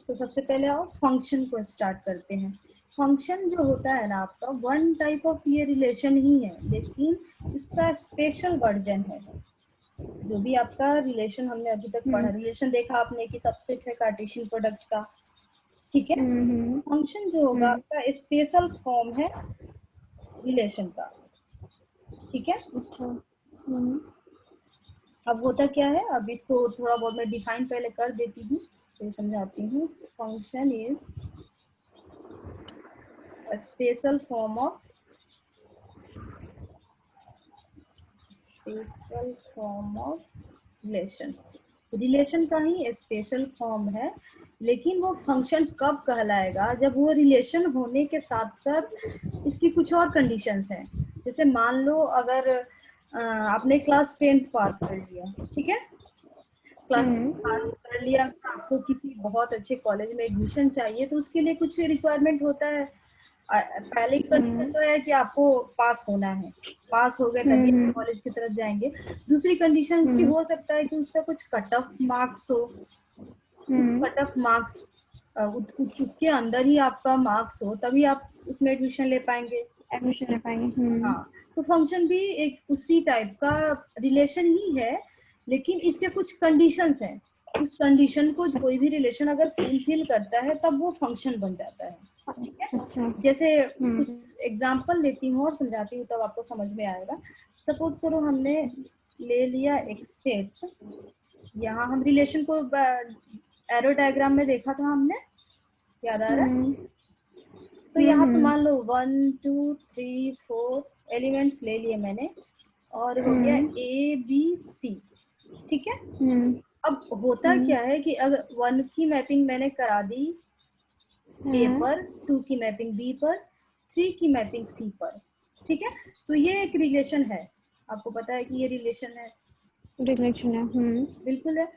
तो सबसे पहले आप फंक्शन को स्टार्ट करते हैं। फंक्शन जो होता है ना आपका, वन टाइप ऑफ ये रिलेशन ही है, लेकिन इसका स्पेशल वर्जन है। जो भी आपका रिलेशन हमने अभी तक पढ़ा, रिलेशन देखा आपने कि सबसेट है कार्टेशियन प्रोडक्ट का, ठीक है। फंक्शन जो होगा आपका स्पेशल फॉर्म है रिलेशन का, ठीक है। अब होता क्या है, अब इसको थोड़ा बहुत मैं डिफाइन पहले कर देती हूँ, फिर समझाती हूँ। Function is a special form of relation. Relation का ही स्पेशल फॉर्म है, लेकिन वो फंक्शन कब कहलाएगा, जब वो रिलेशन होने के साथ साथ इसकी कुछ और कंडीशंस हैं। जैसे मान लो अगर आपने क्लास 10th पास कर लिया, ठीक है, क्लास पास कर लिया, आपको किसी बहुत अच्छे कॉलेज में एडमिशन चाहिए, तो उसके लिए कुछ रिक्वायरमेंट होता है। पहले कंडीशन तो है कि आपको पास होना है, पास हो गए तभी आप कॉलेज की तरफ जाएंगे। दूसरी कंडीशन की हो सकता है कि उसका कुछ कट ऑफ मार्क्स हो, कट ऑफ मार्क्स उसके अंदर ही आपका मार्क्स हो, तभी आप उसमें एडमिशन ले पाएंगे। हाँ, तो फंक्शन भी एक उसी टाइप का रिलेशन ही है, लेकिन इसके कुछ कंडीशंस हैं। उस कंडीशन को कोई भी रिलेशन अगर फुलफिल करता है तब वो फंक्शन बन जाता है, ठीक है। जैसे कुछ एग्जांपल लेती हूँ और समझाती हूँ, तब आपको समझ में आएगा। सपोज करो हमने ले लिया एक सेट, यहाँ हम रिलेशन को एरो डायग्राम में देखा था हमने, याद आ रहा है? तो यहाँ पे मान लो 1 2 3 4 एलिमेंट्स ले लिए मैंने, और हो गया ABC, ठीक है। अब होता क्या है कि अगर 1 की मैपिंग मैंने करा दी A पर, 2 की मैपिंग B पर, 3 की मैपिंग C पर, ठीक है। तो ये एक रिलेशन है, आपको पता है कि ये रिलेशन है, बिल्कुल है।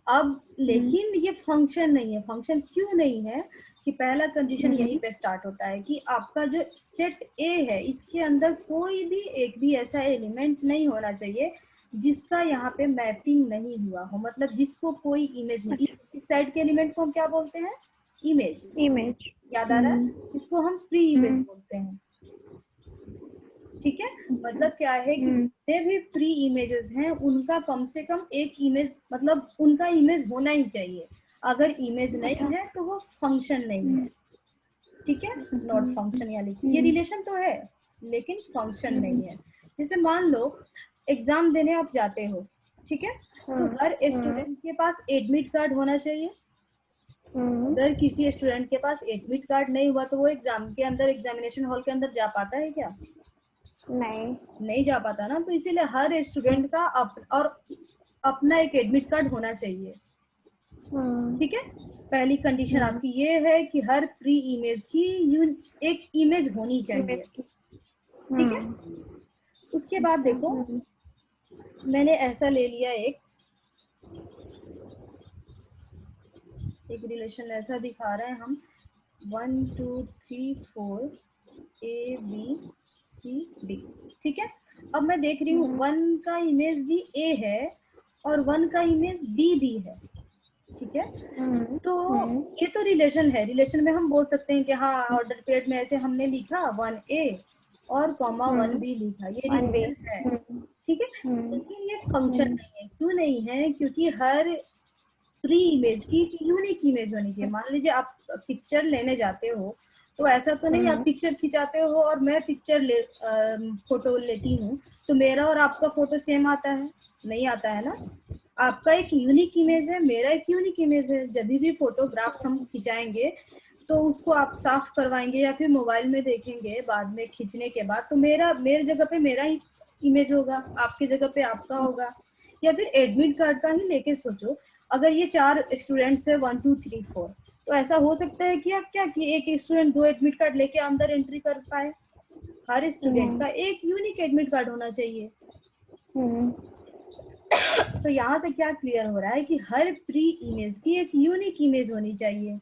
अब लेकिन ये फंक्शन नहीं है। फंक्शन क्यों नहीं है? कि पहला कंडीशन यहीं पे स्टार्ट होता है कि आपका जो सेट ए है, इसके अंदर कोई भी एक भी ऐसा एलिमेंट नहीं होना चाहिए जिसका यहाँ पे मैपिंग नहीं हुआ हो, मतलब जिसको कोई इमेज नहीं। इस साइड के एलिमेंट को हम क्या बोलते हैं? इमेज। याद आ रहा है? इसको हम प्री इमेज बोलते हैं, ठीक है। मतलब क्या है कि जितने भी प्री इमेजेस हैं उनका कम से कम एक इमेज, मतलब उनका इमेज होना ही चाहिए। अगर इमेज नहीं है तो वो फंक्शन नहीं है, ठीक है। नॉट फंक्शन, यानी ये रिलेशन तो है लेकिन फंक्शन नहीं है। जैसे मान लो एग्जाम देने आप जाते हो, ठीक है, तो हर स्टूडेंट के पास एडमिट कार्ड होना चाहिए। अगर किसी स्टूडेंट के पास एडमिट कार्ड नहीं हुआ तो वो एग्जाम के अंदर, एग्जामिनेशन हॉल के अंदर जा पाता है क्या? नहीं जा पाता ना। तो इसीलिए हर स्टूडेंट का अपना एक एडमिट कार्ड होना चाहिए, ठीक है। पहली कंडीशन आपकी ये है कि हर प्री इमेज की एक इमेज होनी चाहिए, ठीक है। उसके बाद देखो, मैंने ऐसा ले लिया एक रिलेशन ऐसा दिखा रहे हैं हम, 1 2 3 4 ABCD, ठीक है। अब मैं देख रही हूँ 1 का इमेज भी A है और 1 का इमेज B भी है, ठीक है। तो ये तो रिलेशन है। रिलेशन में हम बोल सकते हैं कि हाँ, ऑर्डर पेड में ऐसे हमने लिखा 1A और कॉमा 1B लिखा, ये रिलेशन है, ठीक है। लेकिन ये फंक्शन नहीं है। क्यों नहीं है? क्योंकि हर प्री इमेज की यूनिक इमेज होनी चाहिए। मान लीजिए आप पिक्चर लेने जाते हो, तो ऐसा तो नहीं आप पिक्चर खिंचाते हो और मैं फोटो लेती हूँ तो मेरा और आपका फोटो सेम आता है? नहीं आता है ना। आपका एक यूनिक इमेज है, मेरा एक यूनिक इमेज है। जब भी फोटोग्राफ्स हम खिंचाएंगे तो उसको आप साफ करवाएंगे या फिर मोबाइल में देखेंगे बाद में खींचने के बाद, तो मेरे जगह पे मेरा ही इमेज होगा, आपकी जगह पे आपका होगा। या फिर एडमिट कार्ड का ही लेके सोचो, अगर ये 4 स्टूडेंट्स है 1 2 3 4, तो ऐसा हो सकता है कि आप क्या कि एक स्टूडेंट 2 एडमिट कार्ड लेके अंदर एंट्री कर पाए? हर स्टूडेंट का एक यूनिक एडमिट कार्ड होना चाहिए। तो यहाँ से क्या क्लियर हो रहा है कि हर प्री इमेज की एक यूनिक इमेज होनी चाहिए।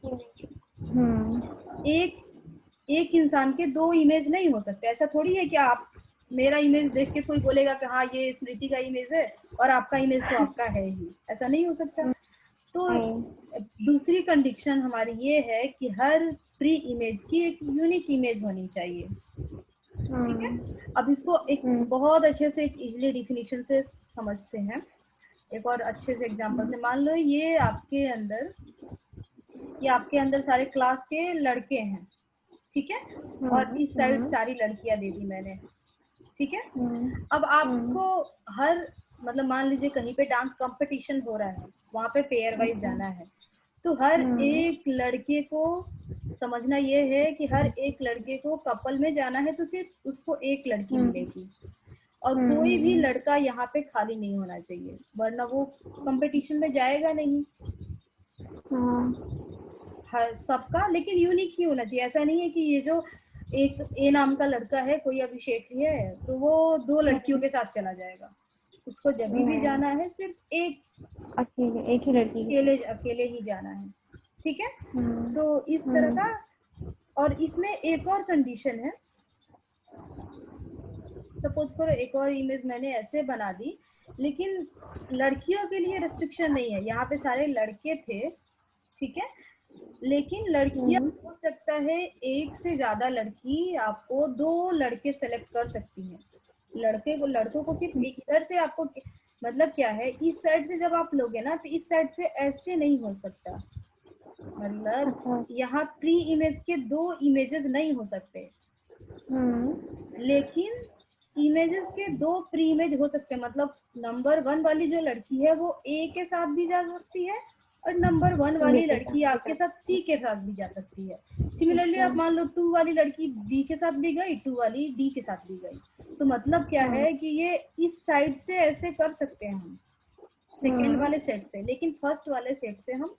एक इंसान के 2 इमेज नहीं हो सकते। ऐसा थोड़ी है कि आप मेरा इमेज देख के कोई बोलेगा कि हाँ ये स्मृति का इमेज है और आपका इमेज तो आपका है ही, ऐसा नहीं हो सकता। तो दूसरी कंडीशन हमारी ये है कि हर प्री इमेज की एक यूनिक इमेज होनी चाहिए, ठीक है। अब इसको एक बहुत अच्छे से एक इजीली डिफिनीशन से समझते हैं, एक और अच्छे से एग्जांपल से। मान लो ये आपके अंदर सारे क्लास के लड़के हैं, ठीक है, और इस साइड सारी लड़कियां दे दी मैंने, ठीक है। अब आपको हर मतलब मान लीजिए कहीं पे डांस कंपटीशन हो रहा है, वहां पे पेयर वाइज जाना है, तो हर एक लड़के को समझना ये है कि हर एक लड़के को कपल में जाना है तो सिर्फ उसको एक लड़की मिलेगी, और कोई भी लड़का यहाँ पे खाली नहीं होना चाहिए, वरना वो कंपटीशन में जाएगा नहीं। हर सबका लेकिन यूनिक ही होना चाहिए। ऐसा नहीं है कि ये जो एक ए नाम का लड़का है, कोई अभिषेक ही है, तो वो 2 लड़कियों के साथ चला जाएगा। उसको जब भी जाना है सिर्फ एक ही लड़की अकेले ही जाना है, ठीक है। तो इस तरह का। और इसमें एक और कंडीशन है, सपोज करो एक और इमेज मैंने ऐसे बना दी, लेकिन लड़कियों के लिए रिस्ट्रिक्शन नहीं है, यहाँ पे सारे लड़के थे, ठीक है, लेकिन लड़कियां हो सकता है एक से ज्यादा लड़की आपको 2 लड़के सेलेक्ट कर सकती हैं। लड़कों को सिर्फ इधर से आपको मतलब क्या है, इस साइड से जब आप लोगे ना तो इस साइड से ऐसे नहीं हो सकता, मतलब यहाँ प्री इमेज के 2 इमेजेस नहीं हो सकते, लेकिन इमेजेस के 2 प्री इमेज हो सकते हैं। मतलब नंबर 1 वाली जो लड़की है वो ए के साथ भी जा सकती है, और नंबर 1 वाली लड़की आपके साथ सी के साथ भी जा सकती है। सिमिलरली आप मान लो 2 वाली लड़की बी के साथ भी गई, 2 वाली डी के साथ भी गई, तो मतलब क्या है कि ये इस साइड से ऐसे कर सकते हैं हम सेकेंड वाले सेट से, लेकिन फर्स्ट वाले सेट से हम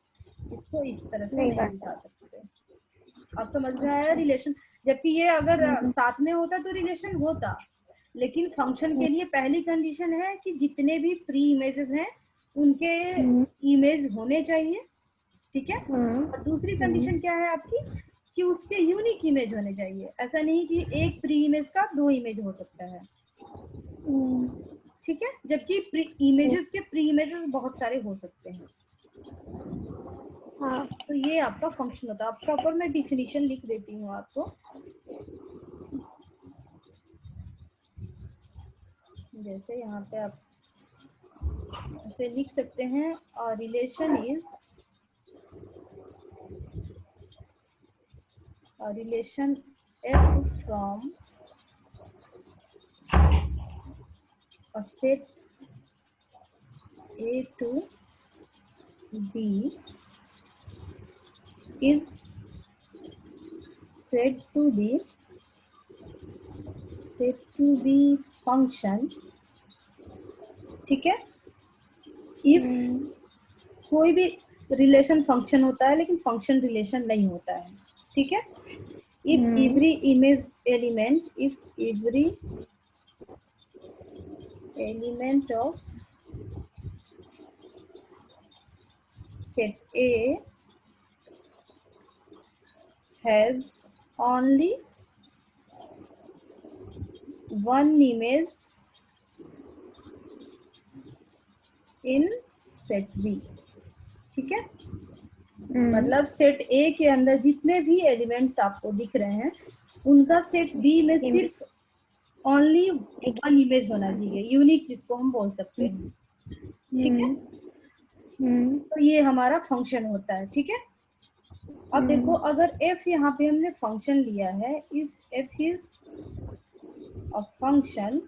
इसको इस तरह से नहीं दिखा सकते। आप समझ में आया रिलेशन? जबकि ये अगर साथ में होता तो रिलेशन होता, लेकिन फंक्शन के लिए पहली कंडीशन है कि जितने भी प्री इमेजेस हैं उनके इमेज होने चाहिए, ठीक है। और दूसरी कंडीशन क्या है आपकी कि उसके यूनिक इमेज होने चाहिए। ऐसा नहीं कि एक प्री इमेज का 2 इमेज हो सकता है, ठीक है, जबकि इमेजेस के प्री इमेजेस बहुत सारे हो सकते हैं। तो ये आपका फंक्शन होता है। आप प्रॉपर मैं डिफिनीशन लिख देती हूँ आपको, जैसे यहाँ पे आप ऐसे लिख सकते हैं, और relation is relation F from a set A to B is said to be function, ठीक है। इफ कोई भी रिलेशन फंक्शन होता है लेकिन फंक्शन रिलेशन नहीं होता है, ठीक है। If every image element of set A has only one image in set B, ठीक है। मतलब सेट ए के अंदर जितने भी एलिमेंट्स आपको दिख रहे हैं उनका सेट बी में सिर्फ ओनली 1 इमेज होना चाहिए, यूनिक जिसको हम बोल सकते हैं, ठीक है। तो ये हमारा फंक्शन होता है, ठीक है। अब देखो अगर f यहाँ पे हमने फंक्शन लिया है, if f is a function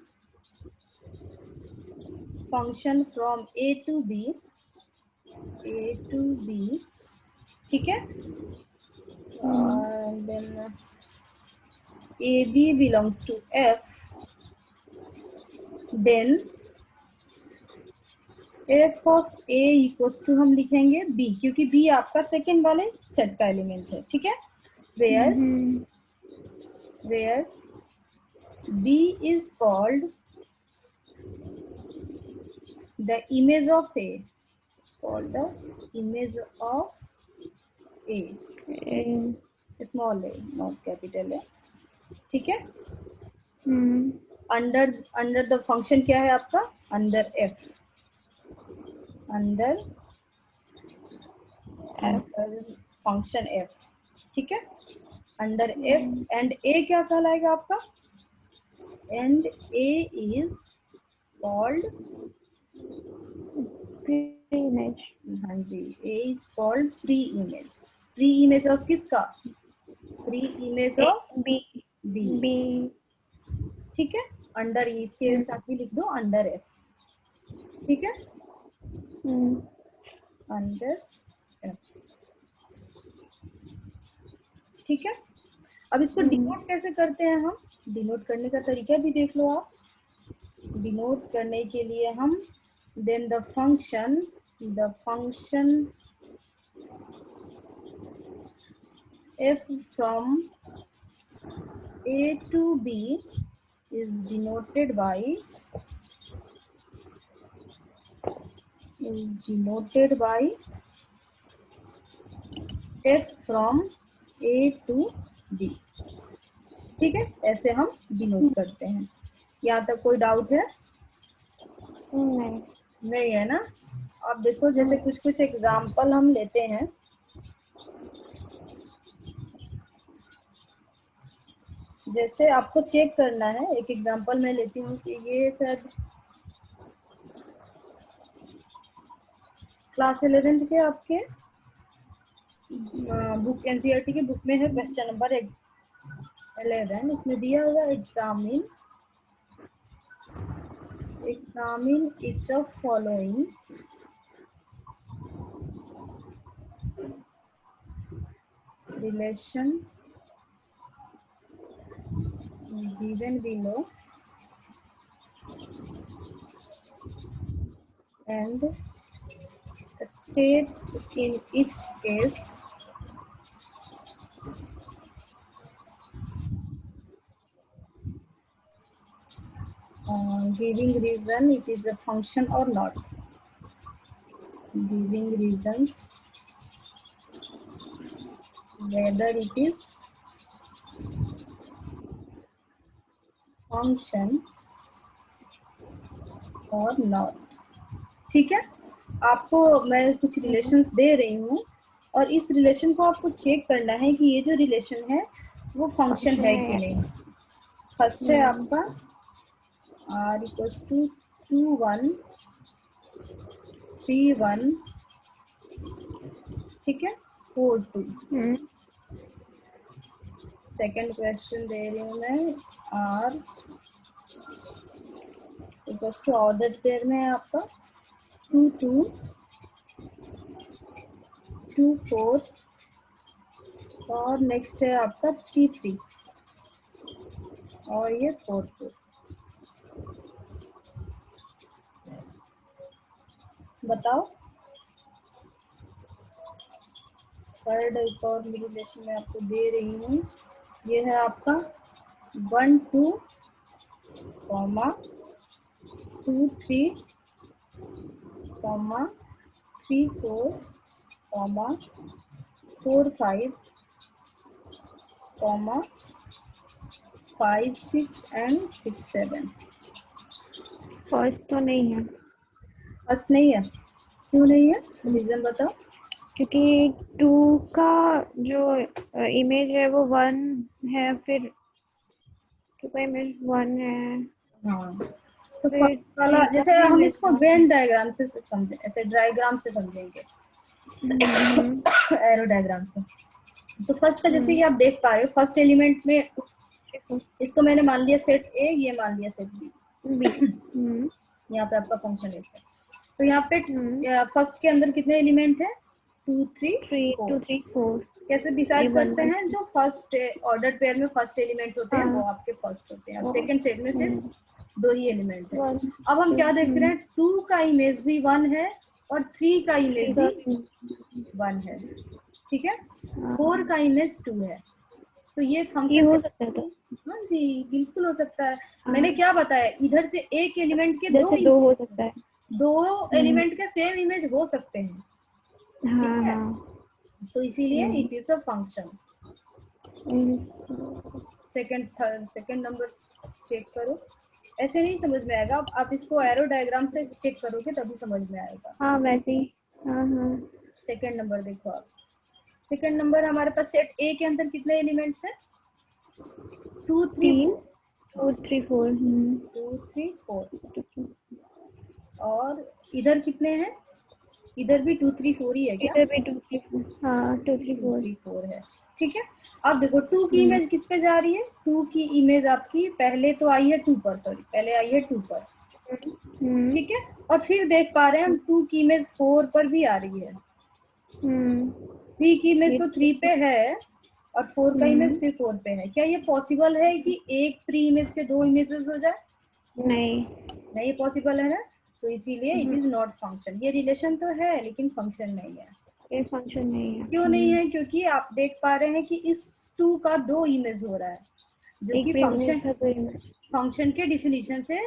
from a to b, ठीक है, and then AB belongs to F, then F of A equals to हम लिखेंगे B, क्योंकि B आपका सेकेंड वाले सेट का एलिमेंट है, ठीक है। where B is called the image of A, small a not capital A, ठीक है। अंडर द फंक्शन क्या है आपका, अंडर अंडर फंक्शन एफ, ठीक है, अंडर एफ। एंड ए क्या कहलाएगा आपका? And A is called, pre image. हाँ जी, A is called pre image. Pre image of किसका? Pre image of B. B, B. ठीक है। अंडर ई, इसके साथ भी लिख दो अंडर एफ, ठीक है, अंडर एफ, ठीक है। अब इसको डिनोट कैसे करते हैं हम? डिनोट करने का तरीका भी देख लो आप। डिनोट करने के लिए हम then the function f from a to b is denoted by f from a to b, ठीक है, ऐसे हम डिनोट करते हैं। यहाँ तक कोई डाउट है? नहीं है ना? अब देखो, जैसे कुछ कुछ एग्जाम्पल हम लेते हैं। जैसे आपको चेक करना है, एक एग्जाम्पल मैं लेती हूँ कि ये सर क्लास 11th के आपके बुक एनसीईआरटी के बुक में है, क्वेश्चन नंबर 11। इसमें दिया हुआ examine each of following relation given below and state in each case giving reason it is a function or not, giving reasons whether it is function or not, ठीक है। आपको मैं कुछ रिलेशंस दे रही हूँ और इस रिलेशन को आपको चेक करना है कि ये जो रिलेशन है वो फंक्शन है कि नहीं। फर्स्ट है आपका r equals to 2 1 3 1, ठीक है, 4 2। सेकेंड क्वेश्चन दे रही हूँ मैं, r equals to order pair में है आपका 2 2 2 4 और नेक्स्ट है आपका 3 3 और ये 4 4। बताओ। थर्ड एक और रिलेशन मैं आपको दे रही हूँ, ये है आपका 1 2 2 3 3 4 4 5 5 6 एंड 6 7। फर्स्ट तो नहीं है। फर्स्ट नहीं है? क्यों नहीं है? रीजन बताओ। क्योंकि 2 का जो इमेज है वो 1 है, फिर 2 का इमेज 1 है। हाँ, तो वाला जैसे हम इसको वेन डायग्राम से समझे, ऐसे डायग्राम से समझेंगे, एरो डायग्राम से। तो फर्स्ट का जैसे कि आप देख पा रहे हो, फर्स्ट एलिमेंट में इसको मैंने मान लिया सेट ए, ये मान लिया सेट बी। यहाँ पे आपका फंक्शन है। तो यहाँ पे फर्स्ट के अंदर कितने एलिमेंट है? 2 3 4। कैसे डिसाइड करते हैं? जो फर्स्ट ऑर्डर पेयर में फर्स्ट एलिमेंट होते हैं वो आपके फर्स्ट होते हैं। अब सेकंड सेट में सिर्फ 2 ही एलिमेंट है। अब हम क्या देख रहे हैं? 2 का इमेज भी 1 है और 3 का इमेज भी 1 है, ठीक है। 4 का इमेज 2 है। तो ये फंक्शन हो सकता है। तो हाँ जी, बिल्कुल हो सकता है। मैंने क्या बताया, इधर से एक एलिमेंट के दो हो सकता है, 2 एलिमेंट के सेम इमेज हो सकते हैं, ठीक है। तो इसीलिए it is a function. Second number check करो। ऐसे नहीं समझ में आएगा, आप इसको एरो डायग्राम से चेक करोगे तभी समझ में आएगा। हाँ वैसे ही। हाँ। सेकंड नंबर देखो आप, सेकंड नंबर हमारे पास सेट ए के अंदर कितने एलिमेंट्स हैं? 2 3 2 3 4 2 3 4। और इधर कितने हैं? इधर भी 2 3 4 ही है क्या? इधर भी 2 3 4, हाँ 2 3 2 4। 3 4 है, ठीक है। अब देखो 2 की इमेज किस पे जा रही है? 2 की इमेज आपकी पहले तो आई है 2 पर, सॉरी पहले आई है 2 पर, ठीक है। और फिर देख पा रहे हैं हम 2 की इमेज 4 पर भी आ रही है। 3 की इमेज तो 3 पे है और 4 का इमेज फिर 4 पे है। क्या ये पॉसिबल है कि एक प्री इमेज के 2 इमेजेस हो जाए? नहीं, नहीं पॉसिबल है ना, तो इसीलिए इट इज नॉट फंक्शन। ये रिलेशन तो है लेकिन फंक्शन नहीं है। ये फंक्शन नहीं है। क्यों नहीं है? क्योंकि आप देख पा रहे हैं कि इस 2 का 2 इमेज हो रहा है, जो कि एक फंक्शन था तो इमेज फंक्शन के डिफिनीशन से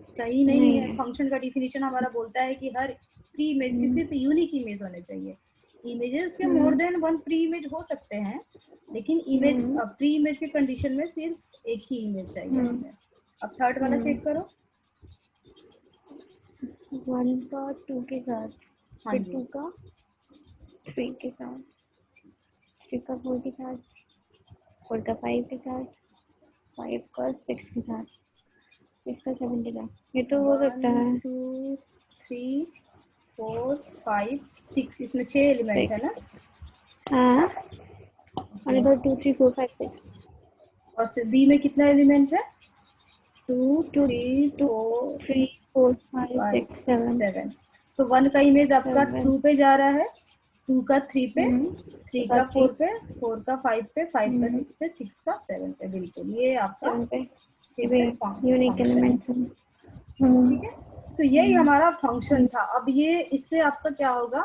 सही नहीं है। फंक्शन का डिफिनीशन हमारा बोलता है कि हर प्री इमेज की सिर्फ यूनिक इमेज होने चाहिए। इमेजेस के more than one pre image हो सकते हैं, लेकिन इमेज प्री इमेज के कंडीशन में सिर्फ एक ही इमेज चाहिए हमें। अब थर्ड वाला चेक करो। 1 का 2 के साथ, हाँ फिर जी, 2 का 3 के साथ, 3 का 4 के साथ, 4 का 5 के साथ, 5 का 6 के साथ, 6 का 7 के साथ। ये तो हो सकता है। 1 2 3 4 5 6, इसमें 6 एलिमेंट है ना। हाँ, और इधर 2 3 4 5 6। और बी में कितना एलिमेंट है? 2 2 3 2 4 3 4 5 5 6 6 7 7। तो 1 का इमेज आपका 2 पे जा रहा है, 2 का 3 पे, 3 का 4 पे, 4 का 5 पे, 5 का 6 पे, 6 का 7 पे। बिल्कुल, ये आपका 7 पे फिर से यूनिक फंक्शन है, एलिमेंट है। ठीक है। तो यही हमारा फंक्शन था। अब ये इससे आपका क्या होगा,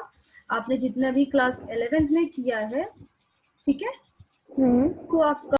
आपने जितना भी क्लास 11th में किया है, ठीक है, तो आप